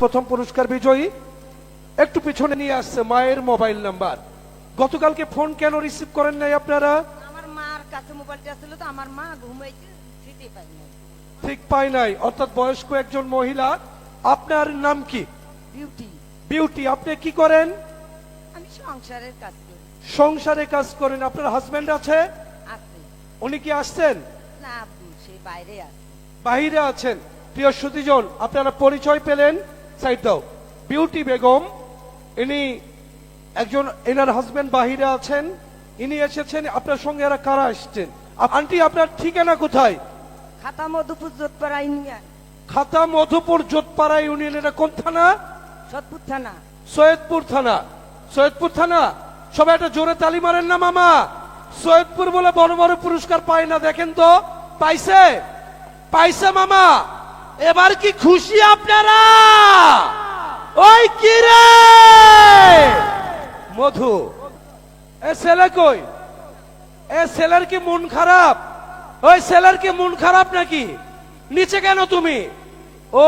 প্রথম পুরস্কার বিজয়ী একটু পিছনে নিয়ে আসছে মায়ের মোবাইল নাম্বার। গতকালকে ফোন কেন রিসিভ করেন নাই আপনারা? আমার মার কাছে মোবাইলটা ছিল তো আমার মা ঘুমাইছে, ফিতে পাই নাই। ঠিক পাই নাই, অর্থাৎ বয়স্ক একজন মহিলা। আপনার নাম কি? বিউটি। বিউটি, আপনি কি করেন? আমি সংসারের কাজ করি। সংসারে কাজ করেন। আপনার হাজবেন্ড আছে? আছে উনি কি আসছেন? না, সে বাইরে আছে। বাহিরে আছেন। প্রিয় সুধীজন, আপনারা পরিচয় পেলেন। সাইড দাও। বিউটি বেগম, ইনি একজন, এনার হাজবেন্ড বাহিরে আছেন, ইনি এসেছেন। আপনার সঙ্গে এরা কারা আসছেন? আন্টি, আপনার ঠিকানা কোথায়? খাতা মধুপুর জোতপাড়া ইউনিয়ন। খাতা মধুপুর জোতপাড়া ইউনিয়ন। এটা কোন থানা? সতপুর থানা। সৈয়দপুর থানা। সৈয়দপুর থানা। সবাই একটা জোরে তালি মারেন না মামা। সৈয়দপুর বলে বড় বড় পুরস্কার পায় না, দেখেন তো। পাইছে? পাইছে মামা। এবার কি খুশি আপনারা? ওই কি রে মধু, এ ছেলে কই? এ ছেলের কি মন খারাপ? ওই ছেলের কি মন খারাপ নাকি? নিচে কেন তুমি? ও